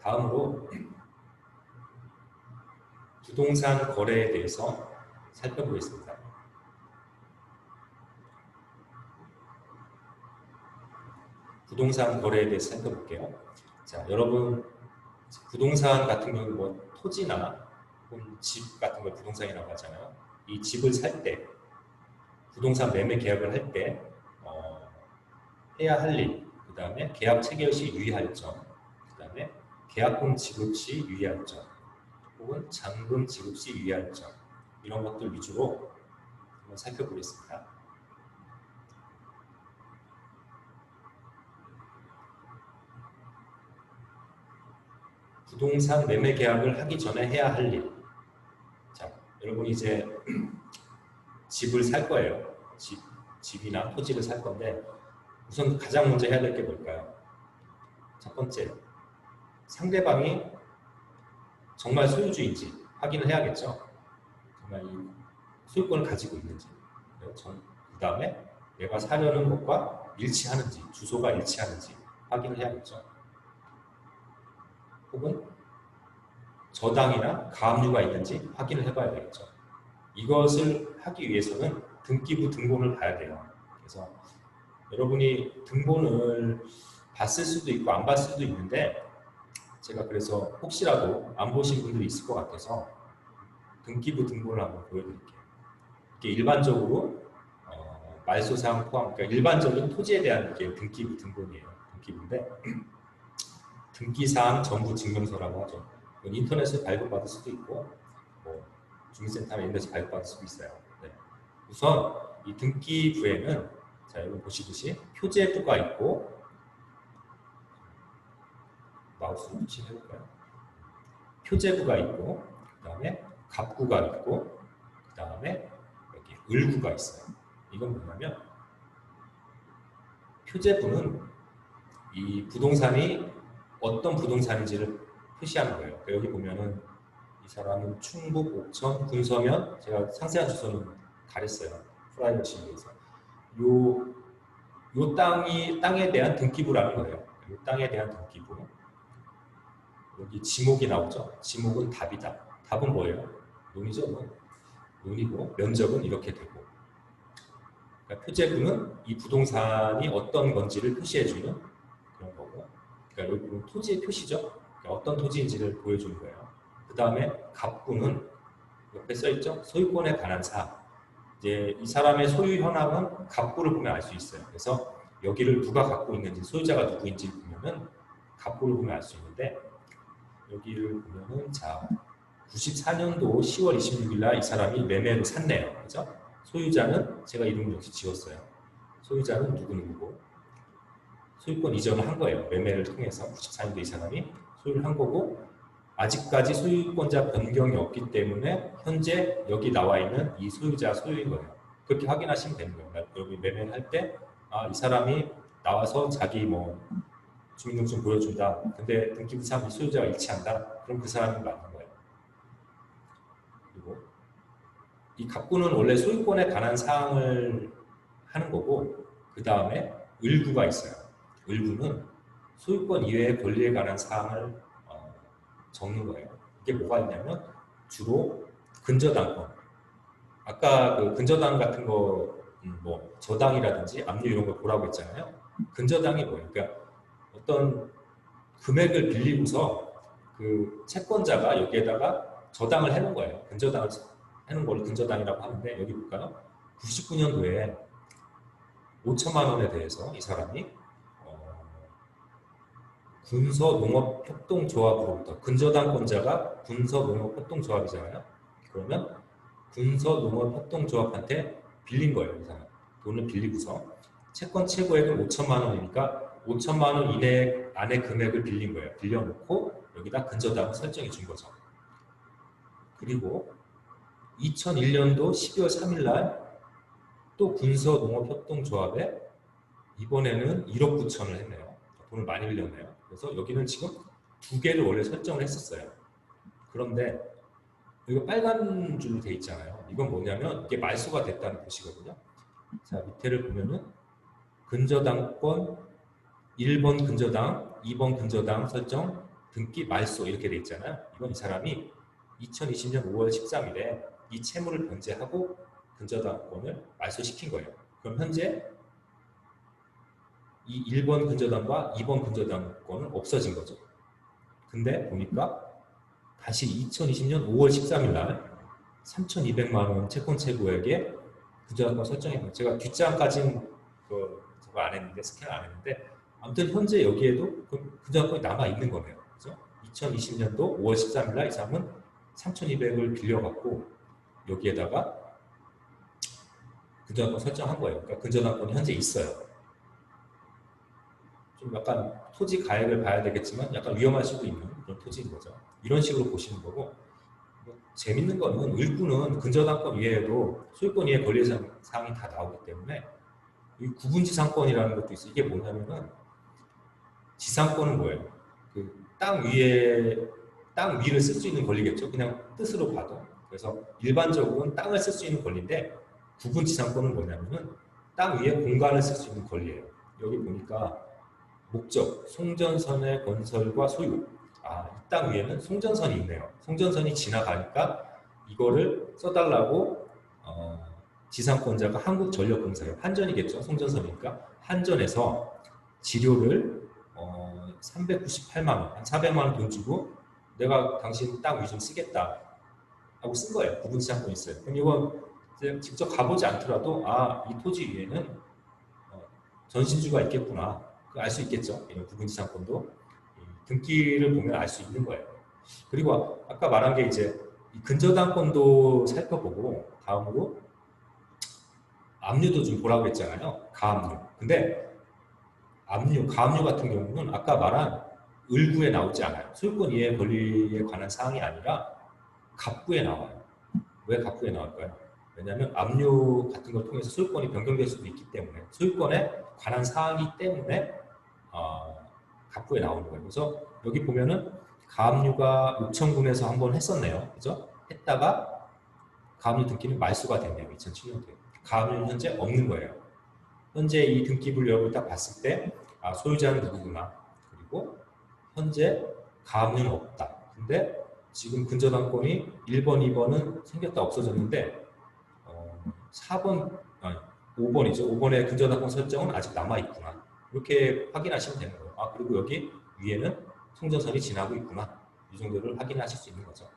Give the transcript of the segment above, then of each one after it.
다음으로 부동산 거래에 대해서 살펴보겠습니다. 부동산 거래에 대해서 살펴볼게요. 자, 여러분 부동산 같은 경우 뭐 토지나 집 같은 걸 부동산이라고 하잖아요. 이 집을 살 때, 부동산 매매 계약을 할 때 해야 할 일, 그 다음에 계약 체결 시 유의할 점, 그 다음에 계약금 지급 시 유의할 점, 혹은 잔금 지급 시 유의할 점, 이런 것들 위주로 한번 살펴보겠습니다. 부동산 매매 계약을 하기 전에 해야 할 일. 자, 여러분이 이제 집을 살 거예요. 집이나 토지를 살 건데 우선 가장 먼저 해야 될 게 뭘까요? 첫 번째, 상대방이 정말 소유주인지 확인을 해야겠죠. 정말 이 소유권을 가지고 있는지. 그 다음에 내가 사려는 것과 일치하는지, 주소가 일치하는지 확인을 해야겠죠. 혹은 저당이나 가압류가 있는지 확인을 해봐야 되겠죠. 이것을 하기 위해서는 등기부 등본을 봐야 돼요. 그래서 여러분이 등본을 봤을 수도 있고 안 봤을 수도 있는데 제가 그래서 혹시라도 안 보신 분들이 있을 것 같아서 등기부 등본을 한번 보여드릴게요. 이게 일반적으로 말소사항 포함, 그러니까 일반적인 토지에 대한 게 등기부 등본이에요. 등기부인데 등기사항 전부 증명서라고 하죠. 인터넷에 발급받을 수도 있고 뭐 주민센터나 이런 데서 발급받을 수도 있어요. 네. 우선 이 등기부에는 자, 여러분 보시듯이 표제부가 있고 마우스로 표시해볼까요? 표제부가 있고 그 다음에 갑구가 있고 그 다음에 여기 을구가 있어요. 이건 뭐냐면 표제부는 이 부동산이 어떤 부동산인지를 표시하는 거예요. 그러니까 여기 보면은 이 사람은 충북, 옥천, 군서면 제가 상세한 주소는 가렸어요. 프라이버시를 위해서. 요 땅에 대한 등기부라는 거예요. 요 땅에 대한 등기부. 여기 지목이 나오죠. 지목은 답이다. 답은 뭐예요? 논이죠. 뭐. 논이고 면적은 이렇게 되고. 그러니까 표제부는 이 부동산이 어떤 건지를 표시해주는 그런 거고. 그러니까 여기 토지의 표시죠. 그러니까 어떤 토지인지를 보여주는 거예요. 그 다음에 갑구는 옆에 써있죠. 소유권에 관한 사항. 이제 이 사람의 소유 현황은 갑구를 보면 알 수 있어요. 그래서 여기를 누가 갖고 있는지, 소유자가 누구인지 보면은 갑구를 보면 알 수 있는데 여기를 보면은 자 94년도 10월 26일 날 이 사람이 매매로 샀네요. 그죠? 소유자는 제가 이름을 역시 지웠어요. 소유자는 누구누구고 소유권 이전을 한 거예요. 매매를 통해서 94년도 이 사람이 소유를 한 거고 아직까지 소유권자 변경이 없기 때문에 현재 여기 나와 있는 이 소유자 소유인 거예요. 그렇게 확인하시면 되는 거예요. 여기 매매를 할 때 이 사람이 나와서 자기 뭐 주민등록증 보여준다. 근데 등기부상 이 소유자가 일치한다. 그럼 그 사람이 맞는 거예요. 그리고 이 갑구는 원래 소유권에 관한 사항을 하는 거고 그 다음에 을구가 있어요. 을구는 소유권 이외의 권리에 관한 사항을 적는 거예요. 이게 뭐가 있냐면 주로 근저당권. 아까 그 근저당 같은 거 뭐 저당이라든지 압류 이런 거 보라고 했잖아요. 근저당이 뭐예요? 그러니까 어떤 금액을 빌리고서 그 채권자가 여기에다가 저당을 해놓은 거예요. 근저당을 해놓은 걸 근저당이라고 하는데 여기 볼까요? 99년도에 5천만 원에 대해서 이 사람이 군서농업협동조합으로부터 근저당권자가 군서농업협동조합이잖아요. 그러면 군서농업협동조합한테 빌린 거예요. 이 사람. 돈을 빌리고서 채권 최고액은 5천만 원이니까 5천만 원 이내 안에 금액을 빌린 거예요. 빌려놓고 여기다 근저당을 설정해 준 거죠. 그리고 2001년도 12월 3일 날 또 군서농업협동조합에 이번에는 1억 9천을 했네요. 돈을 많이 빌렸네요. 그래서 여기는 지금 두 개를 원래 설정을 했었어요. 그런데 이거 빨간 줄로 돼 있잖아요. 이건 뭐냐면 이게 말소가 됐다는 뜻이거든요. 자, 밑에를 보면은 근저당권 1번 근저당, 2번 근저당 설정, 등기 말소 이렇게 돼 있잖아요. 이건 이 사람이 2020년 5월 13일에 이 채무를 변제하고 근저당권을 말소시킨 거예요. 그럼 현재 이 1번 근저당과 2번 근저당권은 없어진 거죠. 근데 보니까 다시 2020년 5월 13일 날 3,200만 원 채권 채무액에 근저당권 설정했어요. 제가 뒷장까지는 저거 안 했는데 스캔 안 했는데 아무튼 현재 여기에도 근저당권이 남아 있는 거네요. 그죠? 2020년도 5월 13일 날 이 사람은 3,200을 빌려갖고 여기에다가 근저당권 설정한 거예요. 그러니까 근저당권이 현재 있어요. 좀 약간 토지 가액을 봐야 되겠지만 약간 위험할 수도 있는 그런 토지인 거죠. 이런 식으로 보시는 거고, 재밌는 거는 일부는 근저당권 이외에도 소유권 이외 권리사항이 다 나오기 때문에 이 구분지상권이라는 것도 있어요. 이게 뭐냐면은 지상권은 뭐예요? 그 땅 위를 쓸 수 있는 권리겠죠. 그냥 뜻으로 봐도. 그래서 일반적으로는 땅을 쓸 수 있는 권리인데 구분지상권은 뭐냐면은 땅 위에 공간을 쓸 수 있는 권리예요. 여기 보니까 목적, 송전선의 건설과 소유. 이 땅 위에는 송전선이 있네요. 송전선이 지나가니까 이거를 써달라고 지상권자가 한국전력공사예요. 한전이겠죠. 송전선이니까 한전에서 지료를 398만 원, 한 400만 원 돈 주고 내가 당신 땅 위 좀 쓰겠다 하고 쓴 거예요. 구분지상권이 있어요. 그럼 이건 직접 가보지 않더라도 이 토지 위에는 전신주가 있겠구나. 알 수 있겠죠. 이런 구분지상권도 등기를 보면 알 수 있는 거예요. 그리고 아까 말한 게 이제 근저당권도 살펴보고 다음으로 압류도 좀 보라고 했잖아요. 가압류. 근데 가압류 같은 경우는 아까 말한 을구에 나오지 않아요. 소유권 이해 권리에 관한 사항이 아니라 갑구에 나와요. 왜 갑구에 나올까요? 왜냐하면 압류 같은 걸 통해서 소유권이 변경될 수도 있기 때문에 소유권에 관한 사항이기 때문에 갑구에 나오는 거예요. 그래서 여기 보면은 가압류가 옥천군에서 한번 했었네요. 그죠? 했다가 가압류 등기는 말소가 됐네요. 2007년도에. 가압류는 현재 없는 거예요. 현재 이 등기 분류를 딱 봤을 때 소유자는 누구구나. 그리고 현재 가압류는 없다. 근데 지금 근저당권이 1번, 2번은 생겼다 없어졌는데 4번, 5번이죠. 5번의 근저당권 설정은 아직 남아있구나. 이렇게 확인하시면 되는 거예요. 그리고 여기 위에는 송전선이 지나고 있구나. 이 정도를 확인하실 수 있는 거죠.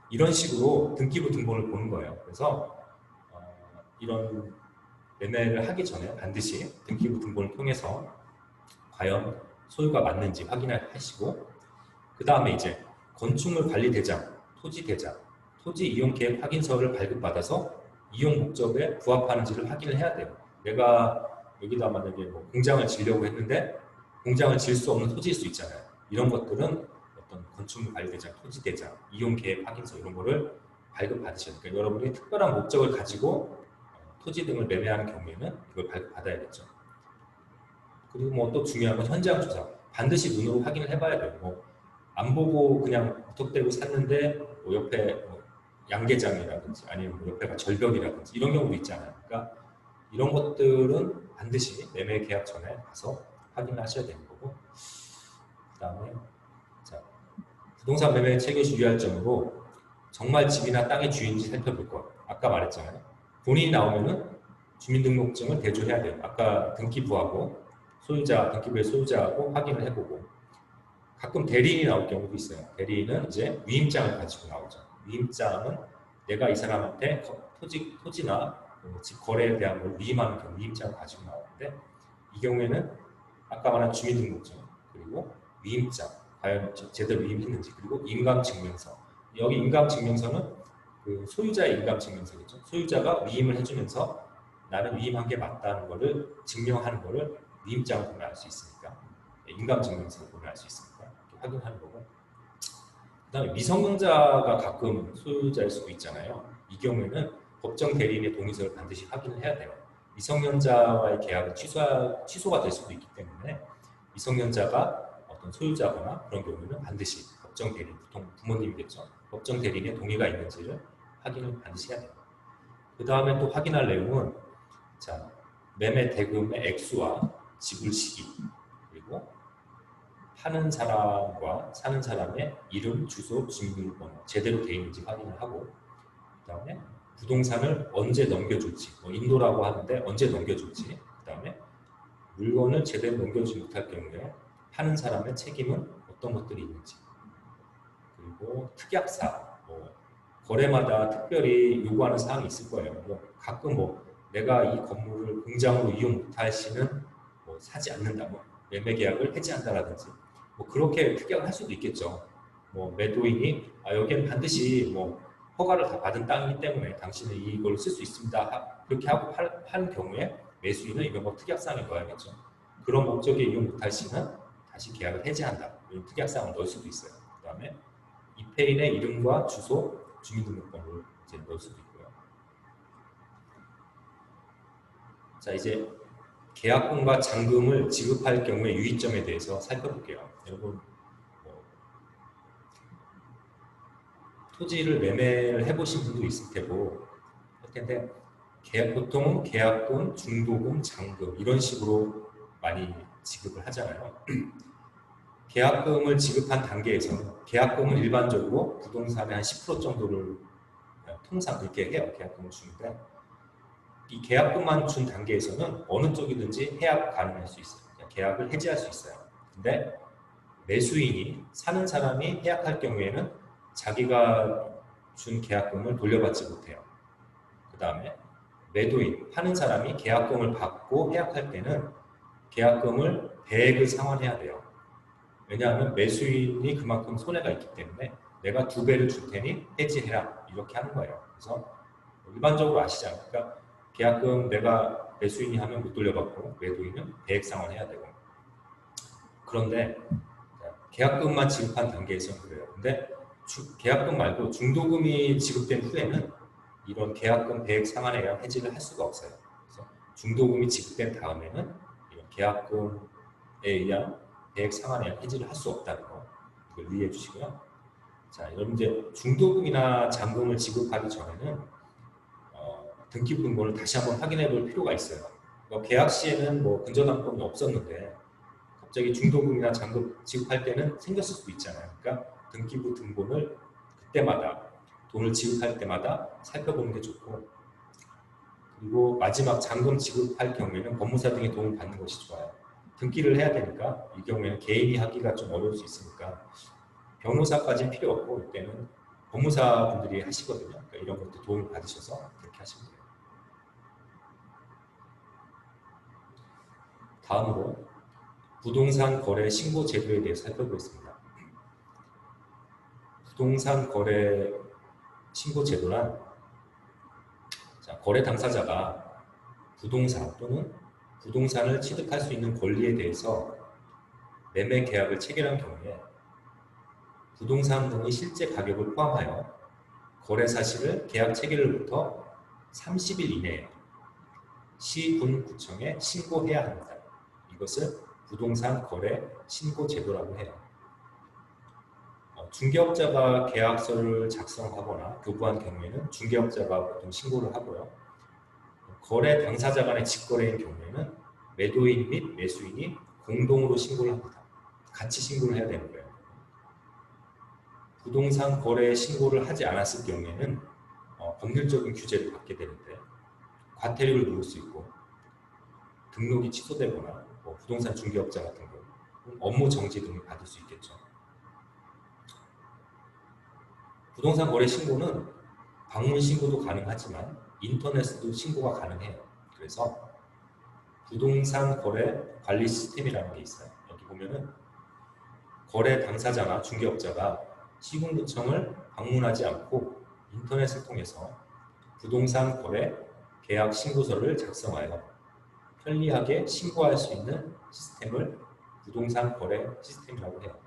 이런 식으로 등기부 등본을 보는 거예요. 그래서 이런 매매를 하기 전에 반드시 등기부 등본을 통해서 과연 소유가 맞는지 확인하시고 그 다음에 이제 건축물 관리 대장, 토지 대장, 토지 이용 계획 확인서를 발급받아서 이용 목적에 부합하는지를 확인을 해야 돼요. 내가 여기다 만약에 공장을 지으려고 했는데 공장을 지을 수 없는 토지일 수 있잖아요. 이런 것들은 어떤 건축물 관리 대장, 토지 대장, 이용 계획 확인서 이런 거를 발급받으셔야 돼요. 그러니까 여러분이 특별한 목적을 가지고 토지 등을 매매하는 경우에는 이걸 발급받아야겠죠. 그리고 또 중요한 건 현장 조사. 반드시 눈으로 확인을 해봐야 돼요. 안 보고 그냥 무턱대고 샀는데 옆에 양계장이라든지 아니면 옆에가 절벽이라든지 이런 경우도 있잖아요. 그러니까 이런 것들은 반드시 매매 계약 전에 가서 확인을 하셔야 되는 거고 그 다음에 부동산 매매 체결시 유의할 점으로 정말 집이나 땅의 주인인지 살펴볼 것. 아까 말했잖아요. 본인이 나오면은 주민등록증을 대조해야 돼요. 아까 등기부하고 등기부의 소유자하고 확인을 해보고 가끔 대리인이 나올 경우도 있어요. 대리인은 이제 위임장을 가지고 나오죠. 위임장은 내가 이 사람한테 토지나 집 거래에 대한 걸 위임하는 경우 위임장을 가지고 나오는데 이 경우에는 아까 말한 주민등록증 그리고 위임장 과연 제대로 위임했는지 그리고 인감증명서 여기 인감증명서는 그 소유자의 인감증명서겠죠. 소유자가 위임을 해주면서 나는 위임한 게 맞다는 것을 증명하는 것을 위임장을 보면 알 수 있으니까 인감증명서를 보면 알 수 있으니까 이렇게 확인하는 거고 그 다음에 미성년자가 가끔 소유자일 수도 있잖아요. 이 경우에는 법정 대리인의 동의서를 반드시 확인을 해야 돼요. 미성년자와의 계약은 취소가 될 수도 있기 때문에 미성년자가 어떤 소유자거나 그런 경우는 반드시 법정 대리인, 보통 부모님이겠죠. 법정 대리인의 동의가 있는지를 확인을 반드시 해야 돼요. 그 다음에 또 확인할 내용은 매매 대금의 액수와 지불 시기 그리고 파는 사람과 사는 사람의 이름, 주소, 주민번호 제대로 되어 있는지 확인을 하고, 그 다음에 부동산을 언제 넘겨줄지, 뭐 인도라고 하는데 언제 넘겨줄지, 그 다음에 물건을 제대로 넘겨주지 못할 경우에 파는 사람의 책임은 어떤 것들이 있는지, 그리고 특약사, 뭐 거래마다 특별히 요구하는 사항이 있을 거예요. 뭐 가끔 뭐 내가 이 건물을 공장으로 이용 못할 시는 뭐 사지 않는다, 뭐 매매 계약을 해지한다라든지, 뭐 그렇게 특약을 할 수도 있겠죠. 뭐 매도인이 여기는 반드시 뭐 허가를 다 받은 땅이기 때문에 당신은 이걸 쓸 수 있습니다. 그렇게 하고 한 경우에 매수인은 이거 뭐 특약사항에 넣어야겠죠. 그런 목적에 이용 못할 시는 다시 계약을 해지한다. 이런 특약사항을 넣을 수도 있어요. 그 다음에 입회인의 이름과 주소, 주민등록번호를 이제 넣을 수도 있고요. 자, 이제 계약금과 잔금을 지급할 경우의 유의점에 대해서 살펴볼게요. 여러분, 뭐 토지를 매매를 해보신 분도 있을 테고 할 텐데, 보통은 계약금, 중도금, 잔금 이런 식으로 많이 지급을 하잖아요. 계약금을 지급한 단계에서는 계약금은 일반적으로 부동산의 한 10% 정도를 통상 그렇게 해요. 계약금을 주는데, 이 계약금만 준 단계에서는 어느 쪽이든지 해약 가능할 수 있어요. 계약을 해지할 수 있어요. 근데 매수인이 사는 사람이 해약할 경우에는 자기가 준 계약금을 돌려받지 못해요. 그 다음에 매도인, 파는 사람이 계약금을 받고 해약할 때는 계약금을 배액을 상환해야 돼요. 왜냐하면 매수인이 그만큼 손해가 있기 때문에 내가 2배를 줄 테니 해지해라, 이렇게 하는 거예요. 그래서 일반적으로 아시잖아요. 그러니까 계약금 내가 매수인이 하면 못 돌려받고 매도인은 배액 상환해야 되고. 그런데 계약금만 지급한 단계에서는 그래요. 근데 계약금 말고 중도금이 지급된 후에는 이런 계약금 배액 상환에 의한 해지를 할 수가 없어요. 그래서 중도금이 지급된 다음에는 이런 계약금에 의한 배액 상환에 의한 해지를 할 수 없다는 거, 이걸 유의해 주시고요. 자, 여러분 이제 중도금이나 잔금을 지급하기 전에는 등기 분본을 다시 한번 확인해 볼 필요가 있어요. 계약 시에는 뭐 근저당권이 없었는데 갑자기 중도금이나 잔금 지급할 때는 생겼을 수도 있잖아요. 그러니까 등기부 등본을 그때마다 돈을 지급할 때마다 살펴보는 게 좋고, 그리고 마지막 잔금 지급할 경우에는 법무사 등의 도움을 받는 것이 좋아요. 등기를 해야 되니까 이 경우에는 개인이 하기가 좀 어려울 수 있으니까 변호사까지는 필요 없고 이때는 법무사 분들이 하시거든요. 그러니까 이런 것도 도움을 받으셔서 그렇게 하시면 돼요. 다음으로 부동산 거래 신고 제도에 대해서 살펴보겠습니다. 부동산 거래 신고 제도란, 거래 당사자가 부동산 또는 부동산을 취득할 수 있는 권리에 대해서 매매 계약을 체결한 경우에 부동산 등의 실제 가격을 포함하여 거래 사실을 계약 체결일부터 30일 이내에 시, 군, 구청에 신고해야 합니다. 이것을 부동산 거래 신고 제도라고 해요. 중개업자가 계약서를 작성하거나 교부한 경우에는 중개업자가 보통 신고를 하고요. 거래 당사자 간의 직거래인 경우에는 매도인 및 매수인이 공동으로 신고를 합니다. 같이 신고를 해야 되는 거예요. 부동산 거래 신고를 하지 않았을 경우에는 법률적인 규제를 받게 되는데, 과태료를 물을 수 있고 등록이 취소되거나 부동산 중개업자 같은 경우 업무 정지 등을 받을 수 있겠죠. 부동산 거래 신고는 방문 신고도 가능하지만 인터넷으로도 신고가 가능해요. 그래서 부동산 거래 관리 시스템이라는 게 있어요. 여기 보면은 거래 당사자나 중개업자가 시군구청을 방문하지 않고 인터넷을 통해서 부동산 거래 계약 신고서를 작성하여 편리하게 신고할 수 있는 시스템을 부동산 거래 시스템이라고 해요.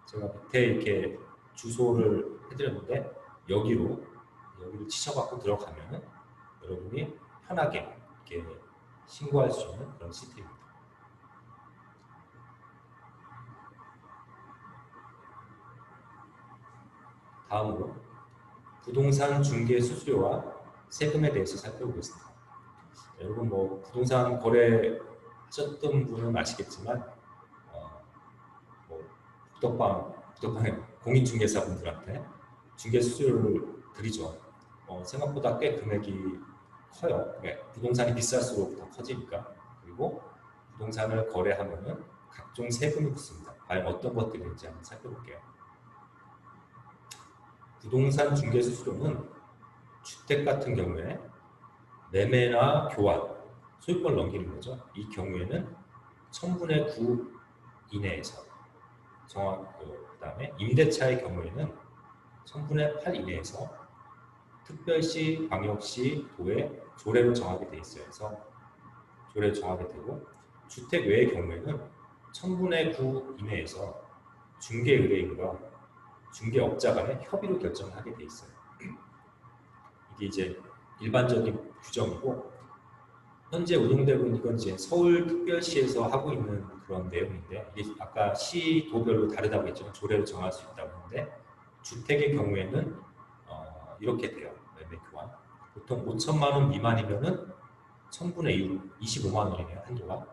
제가 밑에 이렇게 주소를 해드렸는데 여기를 치셔갖고 들어가면 여러분이 편하게 이렇게 신고할 수 있는 그런 시스템입니다. 다음으로 부동산 중개 수수료와 세금에 대해서 살펴보겠습니다. 여러분 부동산 거래 하셨던 분은 아시겠지만 부덕방에 공인중개사분들한테 중개 수수료를 드리죠. 생각보다 꽤 금액이 커요. 네, 부동산이 비쌀수록 더 커지니까. 그리고 부동산을 거래하면은 각종 세금이 붙습니다. 과연 어떤 것들이 있는지 한번 살펴볼게요. 부동산 중개 수수료는 주택 같은 경우에 매매나 교환, 소유권을 넘기는 거죠. 이 경우에는 1000분의 9 이내에서 그다음에 임대차의 경우에는 1000분의 8 이내에서 특별시, 광역시, 도에 조례로 정하게 돼 있어요. 그래서 조례로 정하게 되고 주택 외의 경우에는 1000분의 9 이내에서 중개 의뢰인과 중개업자 간의 협의로 결정을 하게 돼 있어요. 이게 이제 일반적인 규정이고 현재 운영되고 있는 건 이제 서울특별시에서 하고 있는 그런 내용인데 이게 아까 시, 도별로 다르다고 했죠. 조례로 정할 수 있다고 했는데 주택의 경우에는 이렇게 돼요. 매매 교환. 보통 5천만 원 미만이면은 1000분의 6, 25만 원이네요. 한도가.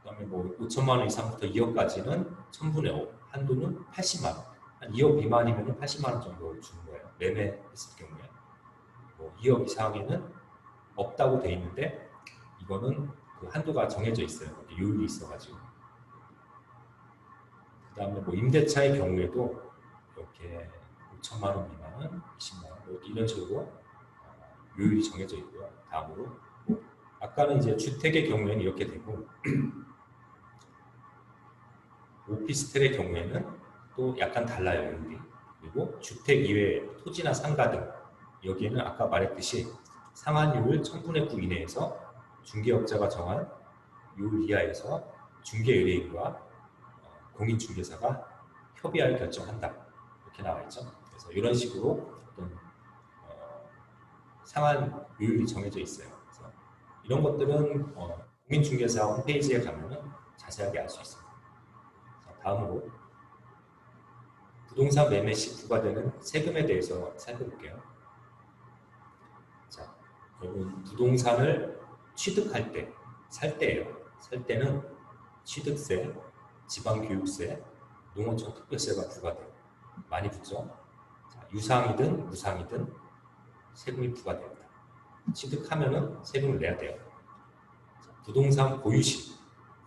그다음에 뭐 5천만 원 이상부터 2억까지는 1000분의 5, 한도는 80만 원. 한 2억 미만이면은 80만 원 정도 주는 거예요. 매매했을 경우에. 뭐 2억 이상에는 없다고 돼 있는데 이거는 그 한도가 정해져 있어요. 요율이 있어가지고. 그 다음에 뭐 임대차의 경우에도 이렇게 5천만 원 미만은 20만 원 이런 식으로 요율이 정해져 있고요. 다음으로 아까는 이제 주택의 경우에는 이렇게 되고 오피스텔의 경우에는 또 약간 달라요. 요율이. 그리고 주택 이외에 토지나 상가 등 여기에는 아까 말했듯이 상한율 1000분의 9 이내에서 중개업자가 정한 요율 이하에서 중개 의뢰인과 공인중개사가 협의하여 결정한다. 이렇게 나와 있죠. 그래서 이런 식으로 어떤 상한 요율이 정해져 있어요. 그래서 이런 것들은 공인중개사 홈페이지에 가면 자세하게 알 수 있습니다. 자, 다음으로 부동산 매매 시 부과되는 세금에 대해서 살펴볼게요. 자, 여러분 부동산을 취득할 때, 살 때예요. 살 때는 취득세, 지방교육세, 농어촌 특별세가 부과돼요. 많이 붙죠? 자, 유상이든 무상이든 세금이 부과됩니다. 취득하면은 세금을 내야 돼요. 자, 부동산 보유시,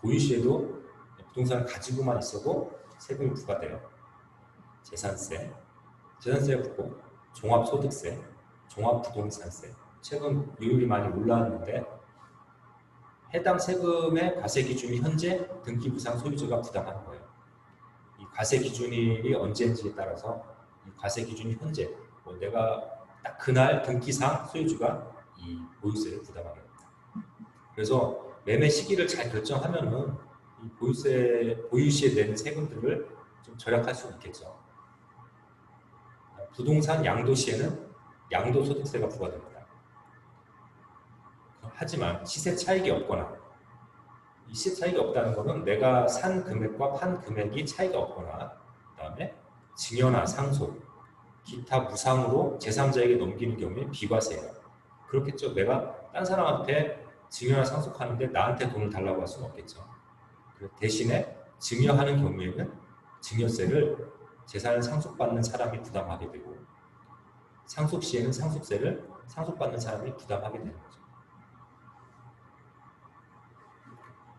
보유시에도 부동산을 가지고만 있어도 세금이 부과돼요. 재산세, 재산세가 붙고 종합소득세, 종합부동산세. 최근 요율이 많이 올라왔는데 해당 세금의 과세 기준이 현재 등기부상 소유주가 부담하는 거예요. 이 과세 기준이 언제인지에 따라서 이 과세 기준이 현재 내가 딱 그날 등기상 소유주가 이 보유세를 부담하게 됩니다. 그래서 매매 시기를 잘 결정하면은 이 보유시에 낸 세금들을 좀 절약할 수 있겠죠. 부동산 양도시에는 양도소득세가 부과됩니다. 하지만 시세 차익이 없거나 이 시세 차익이 없다는 것은 내가 산 금액과 판 금액이 차이가 없거나 그 다음에 증여나 상속, 기타 무상으로 제3자에게 넘기는 경우에 비과세예요. 그렇겠죠. 내가 딴 사람한테 증여나 상속하는데 나한테 돈을 달라고 할 수는 없겠죠. 대신에 증여하는 경우에는 증여세를 재산을 상속받는 사람이 부담하게 되고 상속 시에는 상속세를 상속받는 사람이 부담하게 되는 거죠.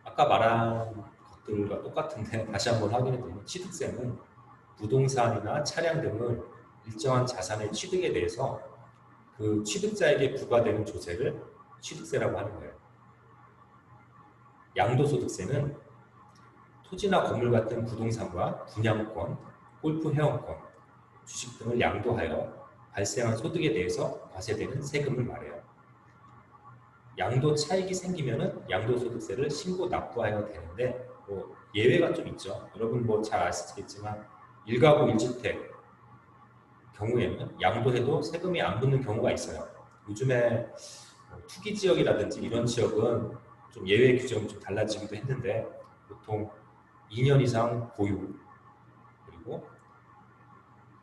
아까 말한 것들과 똑같은데 다시 한번 확인해보면 취득세는 부동산이나 차량 등을 일정한 자산의 취득에 대해서 그 취득자에게 부과되는 조세를 취득세라고 하는 거예요. 양도소득세는 토지나 건물 같은 부동산과 분양권, 골프 회원권, 주식 등을 양도하여 발생한 소득에 대해서 과세되는 세금을 말해요. 양도 차익이 생기면은 양도소득세를 신고 납부하여야 되는데 예외가 좀 있죠. 여러분 잘 아시겠지만 1가구 1주택 경우에는 양도해도 세금이 안 붙는 경우가 있어요. 요즘에 투기 지역이라든지 이런 지역은 좀 예외 규정이 좀 달라지기도 했는데 보통 2년 이상 보유 그리고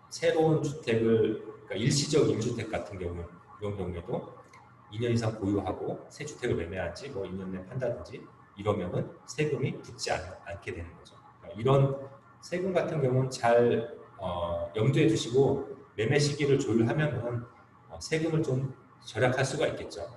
새로운 주택을 그러니까 일시적 1주택 같은 경우 이런 경우에도 2년 이상 보유하고 새 주택을 매매한지 2년 내에 판다든지 이러면은 세금이 붙지 않게 되는 거죠. 그러니까 이런 세금 같은 경우는 잘 염두에 두시고 매매 시기를 조율하면은 세금을 좀 절약할 수가 있겠죠.